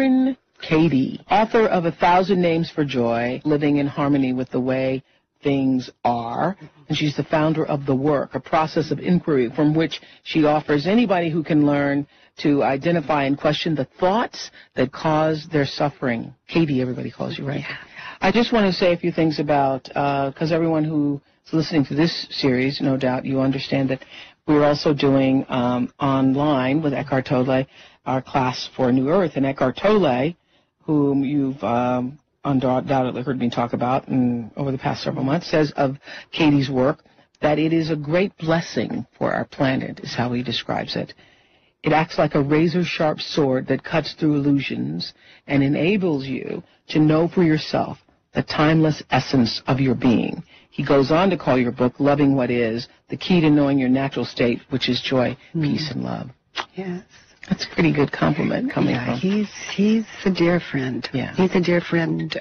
Byron Katie, author of 1,000 Names for Joy, Living in Harmony with the Way Things Are, and she's the founder of The Work, a process of inquiry from which she offers anybody who can learn to identify and question the thoughts that cause their suffering. Katie, everybody calls you, right? Yeah. I just want to say a few things about, because everyone who's listening to this series, no doubt you understand that we're also doing online with Eckhart Tolle our class for New Earth. And Eckhart Tolle, whom you've undoubtedly heard me talk about over the past several months, says of Katie's work that it is a great blessing for our planet, is how he describes it. It acts like a razor-sharp sword that cuts through illusions and enables you to know for yourself the timeless essence of your being. He goes on to call your book Loving What Is, the key to knowing your natural state, which is joy, peace, and love. Yes. That's a pretty good compliment coming from. He's a dear friend. Yeah. He's a dear friend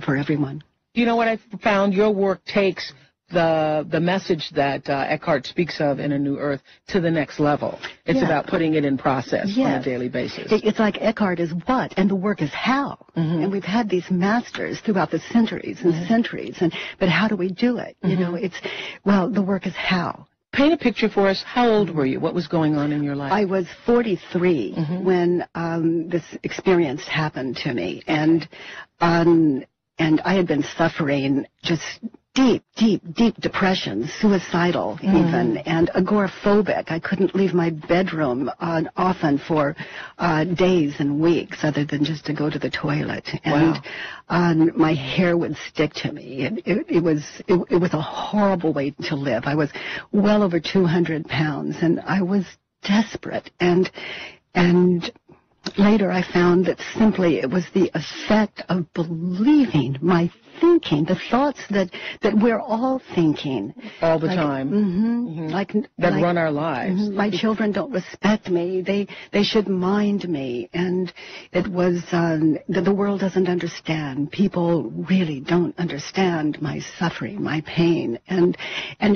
for everyone. You know what I found? Your work takes the message that Eckhart speaks of in A New Earth to the next level. It's about putting it in process on a daily basis. It's like Eckhart is what, and the work is how. Mm-hmm. And we've had these masters throughout the centuries and centuries, but how do we do it? You know, the work is how. Paint a picture for us. How old were you? What was going on in your life? I was 43 when this experience happened to me, and I had been suffering just deep depression, suicidal even, and agoraphobic. I couldn't leave my bedroom often for days and weeks other than just to go to the toilet. And my hair would stick to me. It was a horrible way to live. I was well over 200 pounds, and I was desperate. And later I found that simply it was the effect of believing my thinking, the thoughts that we're all thinking. All the time. Like run our lives. My children don't respect me. They should mind me. And it was that the world doesn't understand. People really don't understand my suffering, my pain. And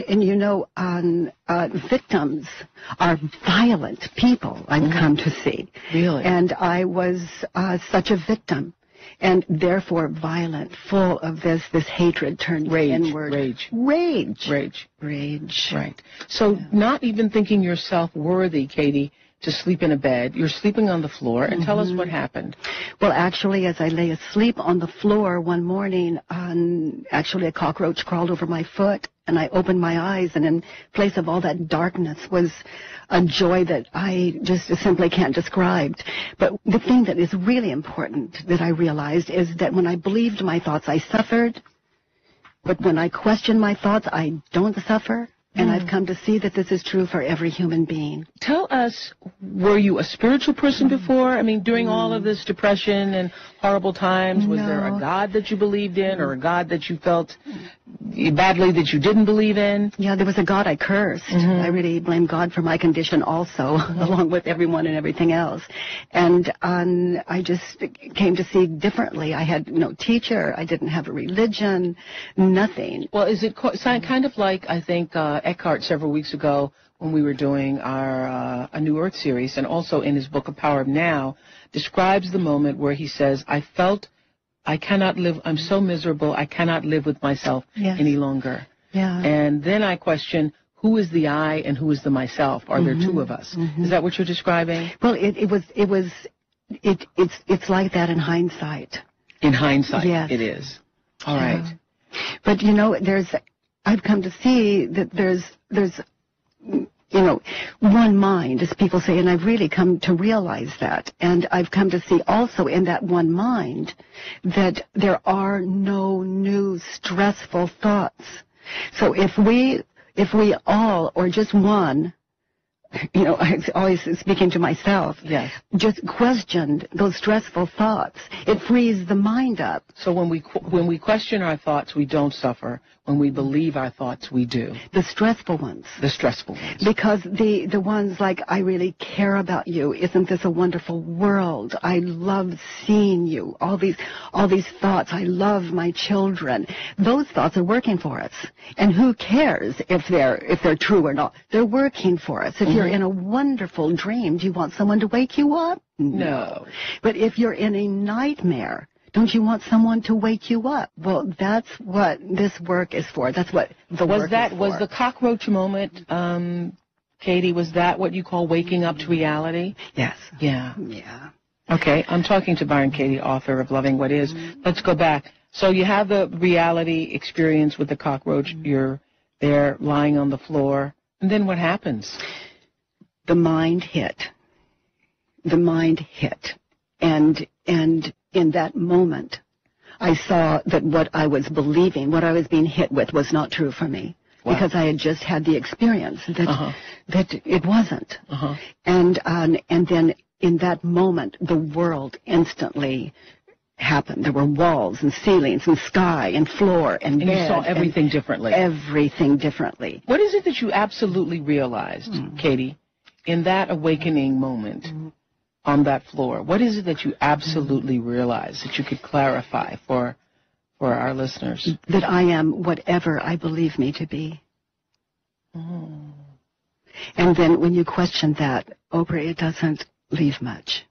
you know, victims are violent people, I've come to see. Really? And I was such a victim. And therefore violent, full of this hatred turned inward. Rage. Right. So not even thinking yourself worthy, Katie, to sleep in a bed. You're sleeping on the floor. And tell us what happened. Well, actually, as I lay asleep on the floor one morning, actually a cockroach crawled over my foot. And I opened my eyes, and in place of all that darkness was a joy that I just simply can't describe. But the thing that is really important that I realized is that when I believed my thoughts, I suffered. But when I question my thoughts, I don't suffer. And I've come to see that this is true for every human being. Tell us, were you a spiritual person before? I mean, during all of this depression and horrible times, was there a God that you believed in, or a God that you felt badly that you didn't believe in? Yeah, there was a God I cursed. I really blame God for my condition also, along with everyone and everything else. And I just came to see differently. I had no teacher. I didn't have a religion, nothing. Well, is it kind of like, I think, Eckhart several weeks ago when we were doing our A New Earth series, and also in his book, A Power of Now, describes the moment where he says, I felt I cannot live, I'm so miserable, I cannot live with myself any longer. Yeah. And then I question, who is the I and who is the myself? Are there two of us? Is that what you're describing? Well, it's like that in hindsight. In hindsight, yes. It is. All right. But you know, I've come to see that there's you know, one mind, as people say, and I've really come to realize that. And I've come to see also in that one mind that there are no new stressful thoughts. So if we all, or just one, you know, I'm always speaking to myself, just questioned those stressful thoughts, it frees the mind up. So when we question our thoughts, we don't suffer. When we believe our thoughts, we do. The stressful ones. The stressful ones. Because the ones like, I really care about you. Isn't this a wonderful world? I love seeing you. All these thoughts. I love my children. Those thoughts are working for us. And who cares if they're true or not? They're working for us. If you're in a wonderful dream, do you want someone to wake you up? No. But if you're in a nightmare, don't you want someone to wake you up? Well, that's what this work is for. That's what the work is for. Was the cockroach moment, Katie, was that what you call waking up to reality? Yes. Yeah. Yeah. Okay, I'm talking to Byron Katie, author of Loving What Is. Let's go back. So you have the reality experience with the cockroach. You're there lying on the floor. And then what happens? The mind hit. The mind hit. And in that moment, I saw that what I was believing, what I was being hit with, was not true for me. Wow. Because I had just had the experience that it wasn't. And then in that moment, the world instantly happened. There were walls and ceilings and sky and floor and bed. And you saw everything differently. Everything differently. What is it that you absolutely realized, Katie, in that awakening moment on that floor? What is it that you absolutely realized that you could clarify for our listeners? That I am whatever I believe me to be. And then when you question that, Oprah, it doesn't leave much.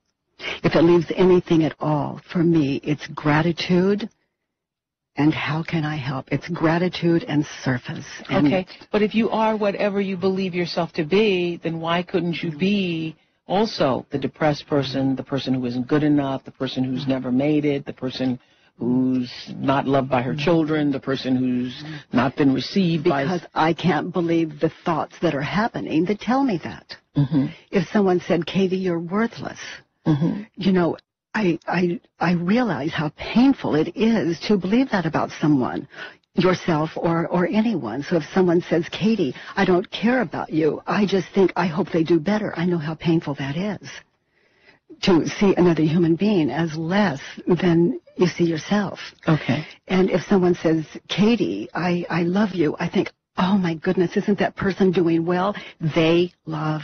If it leaves anything at all, for me, it's gratitude and how can I help? It's gratitude and surface. And okay, but if you are whatever you believe yourself to be, then why couldn't you be also the depressed person, the person who isn't good enough, the person who's never made it, the person who's not loved by her children, the person who's not been received by... Because I can't believe the thoughts that are happening that tell me that. If someone said, Katie, you're worthless, you know, I realize how painful it is to believe that about someone, yourself or anyone. So if someone says, Katie, I don't care about you, I just think, I hope they do better. I know how painful that is. To see another human being as less than you see yourself. Okay. And if someone says, Katie, I love you, I think, oh my goodness, isn't that person doing well? They love.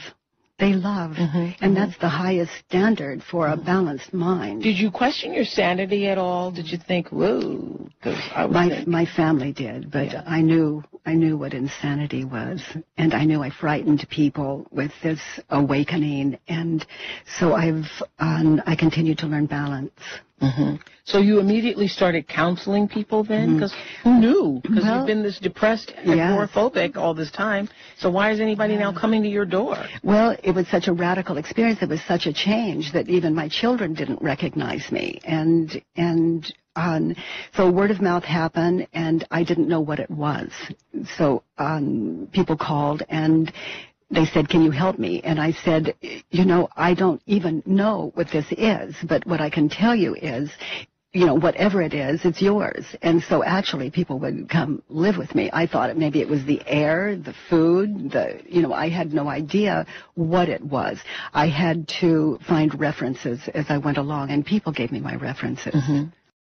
And that's the highest standard for a balanced mind. Did you question your sanity at all? Did you think, whoa? My family did, but yeah. I knew what insanity was, and I knew I frightened people with this awakening, and so I continued to learn balance. So you immediately started counseling people then? Because who knew? Because you've been this depressed, agoraphobic all this time. So why is anybody now coming to your door? Well, it was such a radical experience. It was such a change that even my children didn't recognize me. So word of mouth happened, and I didn't know what it was. So people called, and they said, can you help me? And I said, you know, I don't even know what this is, but what I can tell you is, you know, whatever it is, it's yours. And so actually people would come live with me. I thought maybe it was the air, the food, I had no idea what it was. I had to find references as I went along, and people gave me my references.